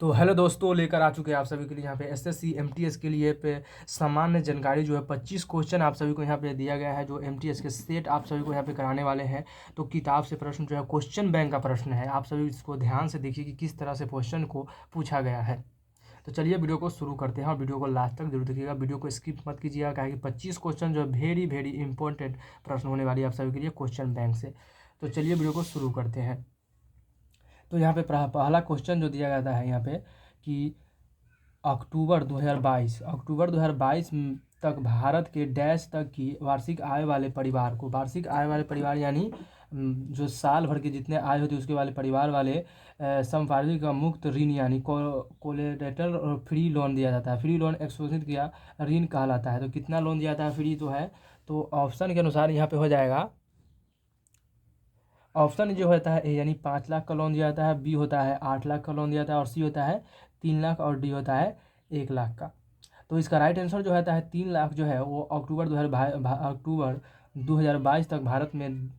तो हेलो दोस्तों, लेकर आ चुके हैं आप सभी के लिए यहाँ पे एसएससी एमटीएस के लिए पे सामान्य जानकारी जो है 25 क्वेश्चन आप सभी को यहाँ पे दिया गया है, जो एमटीएस के सेट आप सभी को यहाँ पे कराने वाले हैं। तो किताब से प्रश्न जो है क्वेश्चन बैंक का प्रश्न है, आप सभी इसको ध्यान से देखिए कि किस तरह से क्वेश्चन को पूछा गया है। तो चलिए वीडियो को शुरू करते हैं और वीडियो को लास्ट तक जरूर देखिएगा, वीडियो को स्किप मत कीजिएगा, क्या कि 25 क्वेश्चन जो है वेरी इंपॉर्टेंट प्रश्न होने वाली है आप सभी के लिए क्वेश्चन बैंक से। तो चलिए वीडियो को शुरू करते हैं। तो यहाँ पे पहला क्वेश्चन जो दिया जाता है यहाँ पे कि अक्टूबर 2022 तक भारत के डैश तक की वार्षिक आय वाले परिवार को, वार्षिक आय वाले परिवार यानी जो साल भर के जितने आय होती है उसके वाले परिवार वाले संपार्श्विक का मुक्त ऋण यानी कोलेटरल और फ्री लोन दिया जाता है। फ्री लोन एक शोषित किया ऋण कहलाता है। तो कितना लोन दिया जाता है फ्री तो है, तो ऑप्शन के अनुसार यहाँ पे हो जाएगा, ऑप्शन जो होता है ए यानी 5 लाख का लोन दिया जाता है, बी होता है 8 लाख का लोन दिया जाता है और सी होता है 3 लाख और डी होता है 1 लाख का। तो इसका राइट आंसर जो होता है 3 लाख जो है वो अक्टूबर 2022 तक भारत में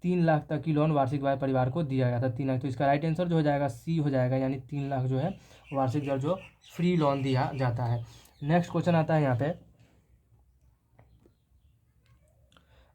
3 लाख तक की लोन वार्षिक आय परिवार को दिया गया था 3 लाख। तो इसका राइट आंसर जो हो जाएगा सी हो जाएगा, यानी 3 लाख जो है वार्षिक दर जो फ्री लोन दिया जाता है। नेक्स्ट क्वेश्चन आता है यहाँ पे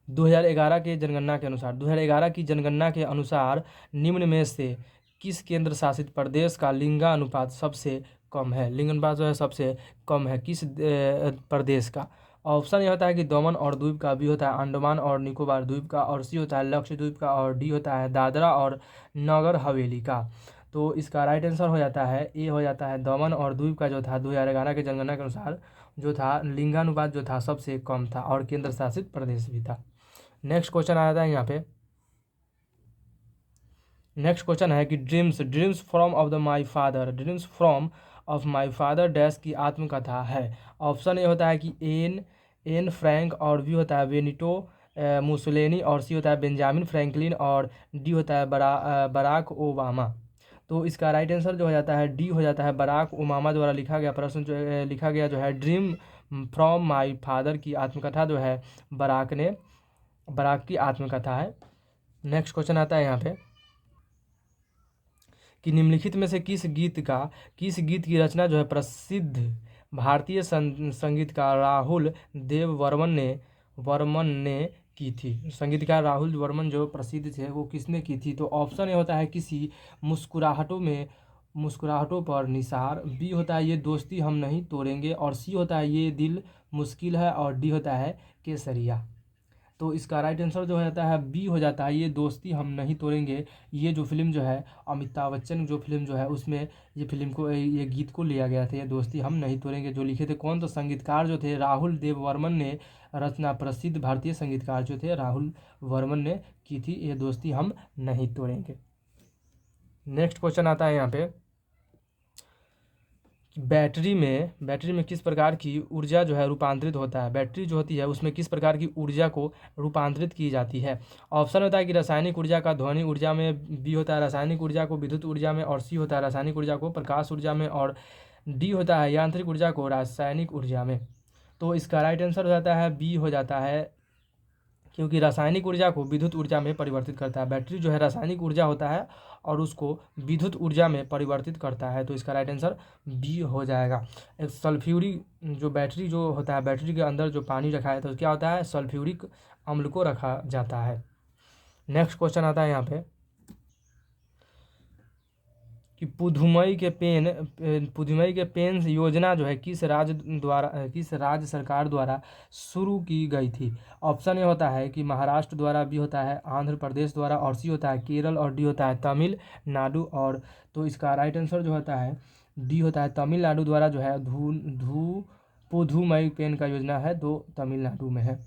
2011 के जनगणना के अनुसार, 2011 की जनगणना के अनुसार निम्न में से किस केंद्र शासित प्रदेश का लिंगानुपात सबसे कम है? लिंगानुपात जो है सबसे कम है किस प्रदेश का? ऑप्शन ये होता है कि दमन और द्वीप का, बी होता है अंडमान और निकोबार द्वीप का, और सी होता है लक्षद्वीप का, और डी होता है दादरा और नगर हवेली का। तो इसका राइट आंसर हो जाता है ए हो जाता है दमन और द्वीप का, जो था 2011 के जनगणना के अनुसार जो था लिंगानुपात जो था सबसे कम था और केंद्र शासित प्रदेश भी था। नेक्स्ट क्वेश्चन आ जाता है यहाँ पे, नेक्स्ट क्वेश्चन है कि dreams from of the my father, dreams from of my father dash की आत्मकथा है। ऑप्शन ए होता है कि एन फ्रैंक, और बी होता है बेनिटो मुसोलिनी, और सी होता है बेंजामिन फ्रैंकलिन, और डी होता है बराक ओबामा। तो इसका राइट आंसर जो हो जाता है डी हो जाता है बराक ओबामा द्वारा लिखा गया प्रश्न जो लिखा गया जो है ड्रीम फ्रॉम माई फादर की आत्मकथा जो है बराक की आत्मकथा है। नेक्स्ट क्वेश्चन आता है यहाँ पे कि निम्नलिखित में से किस गीत की रचना जो है प्रसिद्ध भारतीय संगीतकार राहुल देव वर्मन ने की थी? संगीतकार राहुल वर्मन जो प्रसिद्ध थे वो किसने की थी? तो ऑप्शन ए होता है किसी मुस्कुराहटों पर निसार, बी होता है ये दोस्ती हम नहीं तोड़ेंगे, और सी होता है ये दिल मुश्किल है, और डी होता है केसरिया। तो इसका राइट आंसर जो हो जाता है बी हो जाता है ये दोस्ती हम नहीं तोड़ेंगे। ये जो फिल्म जो है अमिताभ बच्चन जो फिल्म जो है उसमें ये फिल्म को ये गीत को लिया गया था, ये दोस्ती हम नहीं तोड़ेंगे। जो लिखे थे कौन? तो संगीतकार जो थे राहुल देव वर्मन ने रचना, प्रसिद्ध भारतीय संगीतकार जो थे राहुल वर्मन ने की थी ये दोस्ती हम नहीं तोड़ेंगे। नेक्स्ट क्वेश्चन आता है यहाँ पे, बैटरी में किस प्रकार की ऊर्जा जो है रूपांतरित होता है? बैटरी जो होती है उसमें किस प्रकार की ऊर्जा को रूपांतरित की जाती है? ऑप्शन होता है कि रासायनिक ऊर्जा का ध्वनि ऊर्जा में, बी होता है रासायनिक ऊर्जा को विद्युत ऊर्जा में, और सी होता है रासायनिक ऊर्जा को प्रकाश ऊर्जा में, और डी होता है यांत्रिक ऊर्जा को रासायनिक ऊर्जा में। तो इसका राइट आंसर हो जाता है बी हो जाता है, क्योंकि रासायनिक ऊर्जा को विद्युत ऊर्जा में परिवर्तित करता है। बैटरी जो है रासायनिक ऊर्जा होता है और उसको विद्युत ऊर्जा में परिवर्तित करता है। तो इसका राइट आंसर बी हो जाएगा। एक सल्फ्यूरिक जो बैटरी जो होता है, बैटरी के अंदर जो पानी रखा है तो क्या होता है? सल्फ्यूरिक अम्ल को रखा जाता है। नेक्स्ट क्वेश्चन आता है यहाँ पे कि पुधुमई के पेन योजना जो है किस राज्य सरकार द्वारा शुरू की गई थी? ऑप्शन ए होता है कि महाराष्ट्र द्वारा, बी होता है आंध्र प्रदेश द्वारा, और सी होता है केरल, और डी होता है तमिलनाडु। और तो इसका राइट आंसर जो होता है डी होता है तमिलनाडु द्वारा जो है पुधुमई पेन का योजना है तो तमिलनाडु में है।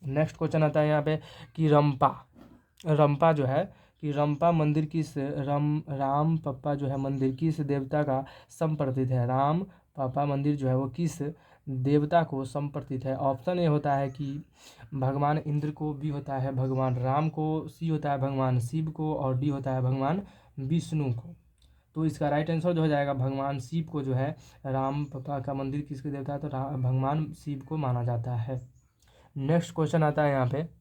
नेक्स्ट क्वेश्चन आता है यहाँ पे कि रंपा जो है कि रंपा मंदिर किस राम पप्पा जो है मंदिर किस देवता का समर्पित है? राम पापा मंदिर जो है वो किस देवता को समर्पित है? ऑप्शन ए होता है कि भगवान इंद्र को, बी होता है भगवान राम को, सी होता है भगवान शिव को, और डी होता है भगवान विष्णु को। तो इसका राइट आंसर जो हो जाएगा भगवान शिव को जो है, राम पापा का मंदिर किसके देवता है? तो भगवान शिव को माना जाता है। नेक्स्ट क्वेश्चन आता है यहाँ पे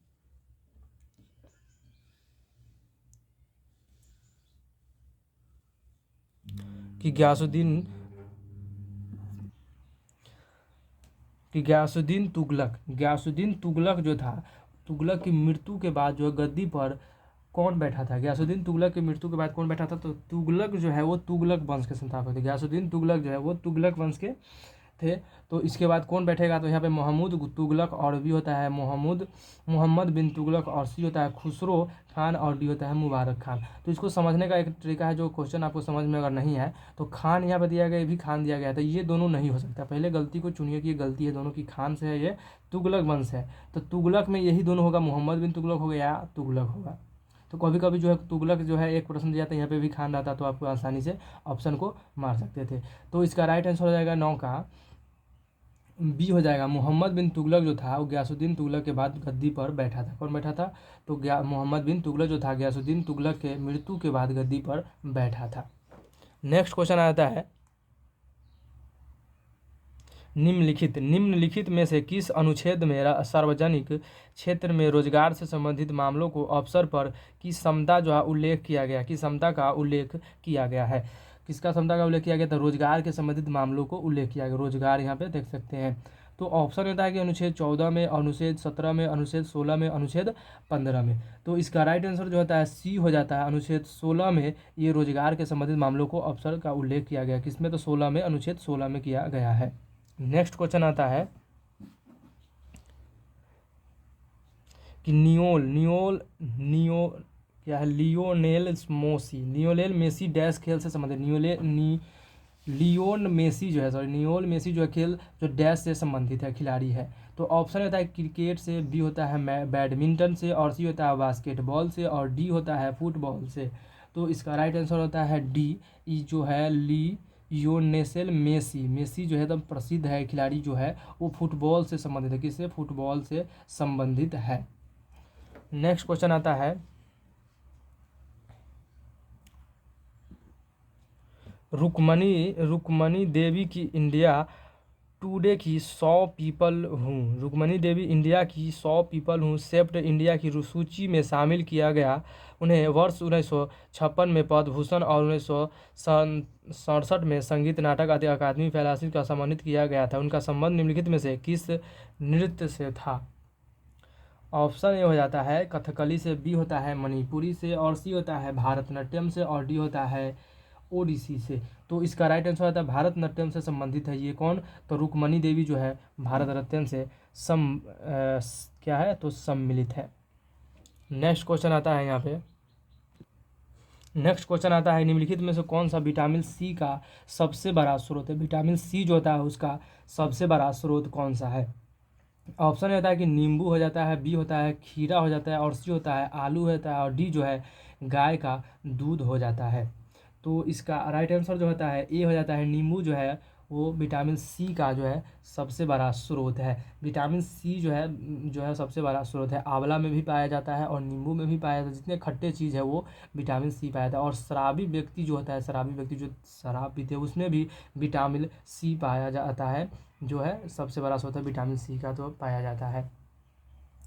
कि गयासुद्दीन तुगलक जो था, तुगलक की मृत्यु के बाद जो है गद्दी पर कौन बैठा था। गयासुद्दीन तुगलक की मृत्यु के बाद कौन बैठा था, तो तुगलक जो है वो तुगलक वंश के संस्थापक थे। गयासुद्दीन तुगलक जो है वो तुगलक वंश के थे। तो इसके बाद कौन बैठेगा, तो यहाँ पे महमूद तुगलक, और भी होता है मोहम्मद बिन तुगलक, और सी होता है खुसरो खान, और डी होता है मुबारक खान। तो इसको समझने का एक तरीका है, जो क्वेश्चन आपको समझ में अगर नहीं है तो खान यहाँ पर दिया गया, भी खान दिया गया था, ये दोनों नहीं हो सकता। पहले गलती को चुनिए कि ये गलती है दोनों की, खान से है, ये तुगलक वंश है। तो तुगलक में यही दोनों होगा, मोहम्मद बिन तुगलक होगा या तुगलक होगा। तो कभी कभी जो है तुगलक जो है एक प्रश्न दिया था, यहाँ पे भी खान रहता तो आपको आसानी से ऑप्शन को मार सकते थे। तो इसका राइट आंसर हो जाएगा 9 का बी हो जाएगा। मोहम्मद बिन तुगलक जो था वो गयासुद्दीन तुगलक के बाद गद्दी पर बैठा था। कौन बैठा था, तो मोहम्मद बिन तुगलक जो था गयासुद्दीन तुगलक के मृत्यु के बाद गद्दी पर बैठा था। नेक्स्ट क्वेश्चन आता है, निम्नलिखित में से किस अनुच्छेद में सार्वजनिक क्षेत्र में रोजगार से संबंधित मामलों को अवसर पर की समता जो है उल्लेख किया गया, की समता का उल्लेख किया गया है। किसका समता का उल्लेख किया गया, तो रोजगार के संबंधित मामलों को उल्लेख किया गया। रोजगार यहाँ पे देख सकते हैं। तो ऑप्शन होता है कि अनुच्छेद 14 में, अनुच्छेद 17 में, अनुच्छेद 16 में, अनुच्छेद 15 में। तो इसका राइट आंसर जो होता है सी हो जाता है। अनुच्छेद 16 में ये रोजगार के संबंधित मामलों को अवसर का उल्लेख किया गया। किसमें, तो 16 में, अनुच्छेद 16 में किया गया है। नेक्स्ट क्वेश्चन आता है कि क्या है, लियोनेल मेसी डैश खेल से संबंधित, लियोन मेसी जो है खेल जो डैश से संबंधित है, खिलाड़ी है। तो ऑप्शन होता है क्रिकेट से, बी होता है बैडमिंटन से, और सी होता है बास्केटबॉल से, और डी होता है फुटबॉल से। तो इसका राइट आंसर होता है डी, ई जो है लियोनेल मेसी जो है एकदम प्रसिद्ध है खिलाड़ी जो है, वो फुटबॉल से संबंधित है। किससे, फुटबॉल से संबंधित है। नेक्स्ट क्वेश्चन आता है, रुक्मणी देवी की इंडिया टुडे की 100 पीपल हूँ, रुक्मणी देवी इंडिया की 100 पीपल हूँ सेप्ट इंडिया की सूची में शामिल किया गया। उन्हें वर्ष 1956 में पद्म भूषण और 1967 में संगीत नाटक अकादमी फेलोशिप का सम्मानित किया गया था। उनका संबंध निम्नलिखित में से किस नृत्य से था। ऑप्शन ए हो जाता है कथकली से, बी होता है मणिपुरी से, और सी होता है भारतनाट्यम से, और डी होता है ओडिसी से। तो इसका राइट आंसर होता है भारतनाट्यम से संबंधित है ये कौन, तो रुक्मणी देवी जो है भारतनाट्यम से क्या है, तो सम्मिलित है। नेक्स्ट क्वेश्चन आता है यहाँ पे, निम्नलिखित में से कौन सा विटामिन सी का सबसे बड़ा स्रोत है। विटामिन सी जो होता है उसका सबसे बड़ा स्रोत कौन सा है। ऑप्शन होता है कि नींबू हो जाता है, बी होता है खीरा हो जाता है, और सी होता है आलू होता है, और डी जो है गाय का दूध हो जाता है। तो इसका राइट आंसर जो होता है ए हो जाता है। नींबू जो है वो विटामिन सी का जो है सबसे बड़ा स्रोत है। विटामिन सी जो है सबसे बड़ा स्रोत है। आंवला में भी पाया जाता है और नींबू में भी पाया जाता है। जितने खट्टे चीज़ है वो विटामिन सी पाया जाता है। और शराबी व्यक्ति जो होता है, शराबी व्यक्ति जो शराब पीते हैं उसमें भी विटामिन सी पाया जाता है, जो है सबसे बड़ा स्रोत है विटामिन सी का, तो पाया जाता है।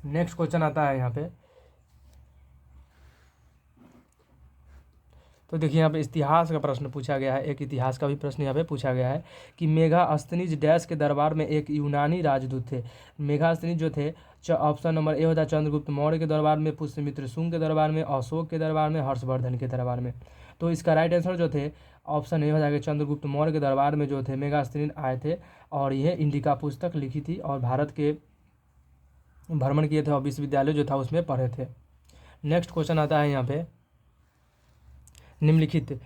नेक्स्ट क्वेश्चन आता है यहाँ पे, तो देखिए यहाँ पे इतिहास का प्रश्न पूछा गया है। एक इतिहास का भी प्रश्न यहाँ पे पूछा गया है कि मेगास्थनीज डैश के दरबार में एक यूनानी राजदूत थे। मेगास्थनीज जो थे, ऑप्शन नंबर ए होता है चंद्रगुप्त मौर्य के दरबार में, पुष्यमित्र शुंग के दरबार में, अशोक के दरबार में, हर्षवर्धन के दरबार में। तो इसका राइट आंसर जो थे ऑप्शन ए हो जाएगा चंद्रगुप्त मौर्य के दरबार में जो थे मेगास्थनीज आए थे, और यह इंडिका पुस्तक लिखी थी और भारत के भ्रमण किए थे और विश्वविद्यालय जो था उसमें पढ़े थे। नेक्स्ट क्वेश्चन आता है यहाँ पे, निम्नलिखित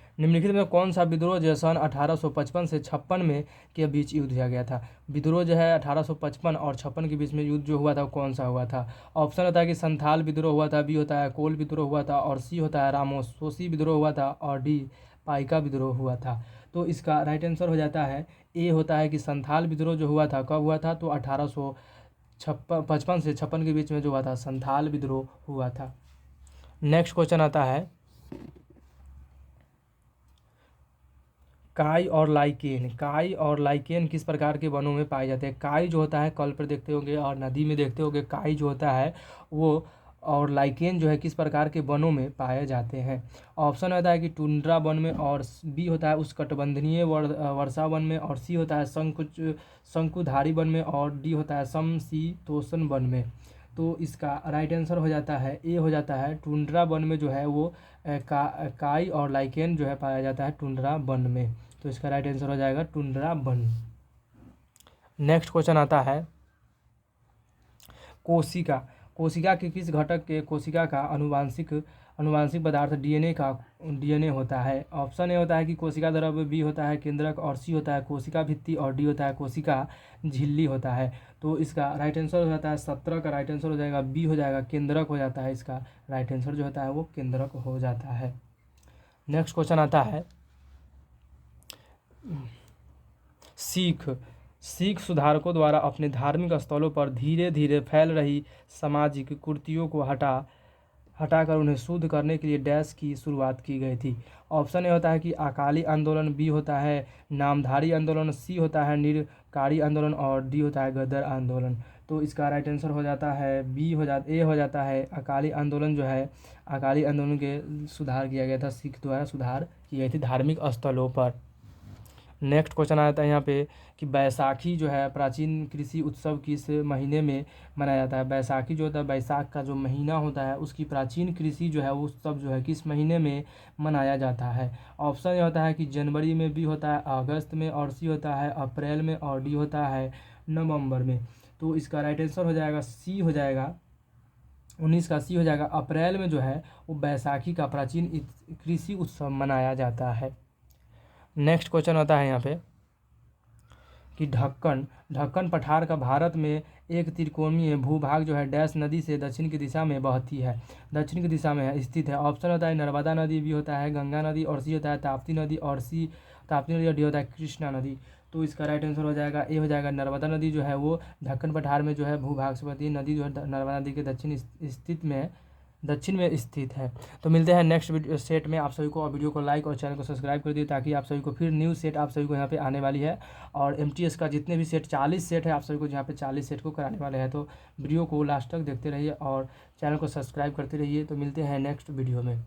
में कौन सा विद्रोह जो सन 1855 से 56 में के बीच युद्ध किया गया था। विद्रोह जो है 1855 और 56 के बीच में युद्ध जो हुआ था कौन सा हुआ था। ऑप्शन होता है कि संथाल विद्रोह हुआ था, बी होता है कोल विद्रोह हुआ था, और सी होता है रामोसोसी विद्रोह हुआ था, और डी पाइका विद्रोह हुआ था। तो इसका राइट आंसर हो जाता है ए होता है कि संथाल विद्रोह जो हुआ था कब हुआ था, तो 1855 से 56 के बीच में जो हुआ था संथाल विद्रोह हुआ था। नेक्स्ट क्वेश्चन आता है, काई और लाइकेन किस प्रकार के वनों में पाए जाते हैं। काई जो होता है कल पर देखते होंगे और नदी में देखते होंगे। काई जो होता है वो और लाइकेन जो है किस प्रकार के वनों में पाए जाते हैं। ऑप्शन होता है कि टुंड्रा वन में, और बी होता है उष्णकटिबंधीय वर्षा वन में, और सी होता है शंकुधारी वन में, और डी होता है समशीतोष्ण वन में। तो इसका राइट आंसर हो जाता है ए, हो जाता है टुंड्रा वन में जो है वो काई और लाइकेन जो है पाया जाता है टुंड्रा वन में। तो इसका राइट आंसर हो जाएगा टुंड्रा वन। नेक्स्ट क्वेश्चन आता है कोशिका। कोशिका के किस घटक के कोशिका का अनुवांशिक पदार्थ डीएनए होता है। ऑप्शन ए होता है कि कोशिका द्रव्य, बी होता है केंद्रक, और सी होता है कोशिका भित्ति, और डी होता है कोशिका झिल्ली होता है। तो इसका राइट आंसर हो जाता है 17 का राइट आंसर हो जाएगा बी, हो जाएगा केंद्रक हो जाता है। इसका राइट आंसर जो होता है वो केंद्रक हो जाता है। नेक्स्ट क्वेश्चन आता है सिख सुधारकों द्वारा अपने धार्मिक स्थलों पर धीरे धीरे फैल रही सामाजिक कुरीतियों को हटाकर उन्हें शुद्ध करने के लिए डैश की शुरुआत की गई थी। ऑप्शन ए होता है कि अकाली आंदोलन, बी होता है नामधारी आंदोलन, सी होता है निरकारी आंदोलन, और डी होता है गदर आंदोलन। तो इसका राइट आंसर हो जाता है ए हो जाता है अकाली आंदोलन। जो है अकाली आंदोलन के सुधार किया गया था, सिख द्वारा सुधार की गई थी धार्मिक स्थलों पर। नेक्स्ट क्वेश्चन आता है यहाँ पे कि बैसाखी जो है प्राचीन कृषि उत्सव किस महीने में मनाया जाता है। बैसाखी जो होता है, बैसाख का जो महीना होता है, उसकी प्राचीन कृषि जो है उत्सव जो है किस महीने में मनाया जाता है। ऑप्शन ये होता है कि जनवरी में, बी होता है अगस्त में, और सी होता है अप्रैल में, और डी होता है नवंबर में। तो इसका राइट आंसर हो जाएगा सी, हो जाएगा 19 का सी हो जाएगा। अप्रैल में जो है वो बैसाखी का प्राचीन कृषि उत्सव मनाया जाता है। नेक्स्ट क्वेश्चन होता है यहाँ पे कि ढक्कन पठार का भारत में एक त्रिकोणीय भूभाग जो है डैश नदी से दक्षिण की दिशा में बहती है, दक्षिण की दिशा में स्थित है। ऑप्शन होता है नर्मदा नदी, बी होता है गंगा नदी, और सी होता है ताप्ती नदी, और डी होता है कृष्णा नदी। तो इसका राइट आंसर हो जाएगा ए, हो जाएगा नर्मदा नदी जो है वो ढक्कन पठार में जो है भूभाग से बहती है नदी जो है नर्मदा नदी के दक्षिण में स्थित है। तो मिलते हैं नेक्स्ट वीडियो सेट में आप सभी को, और वीडियो को लाइक और चैनल को सब्सक्राइब कर दिए ताकि आप सभी को फिर न्यू सेट आप सभी को यहाँ पे आने वाली है। और एमटीएस का जितने भी सेट 40 सेट है आप सभी को यहाँ पे 40 सेट को कराने वाले हैं। तो वीडियो को लास्ट तक देखते रहिए और चैनल को सब्सक्राइब करते रहिए। तो मिलते हैं नेक्स्ट वीडियो में।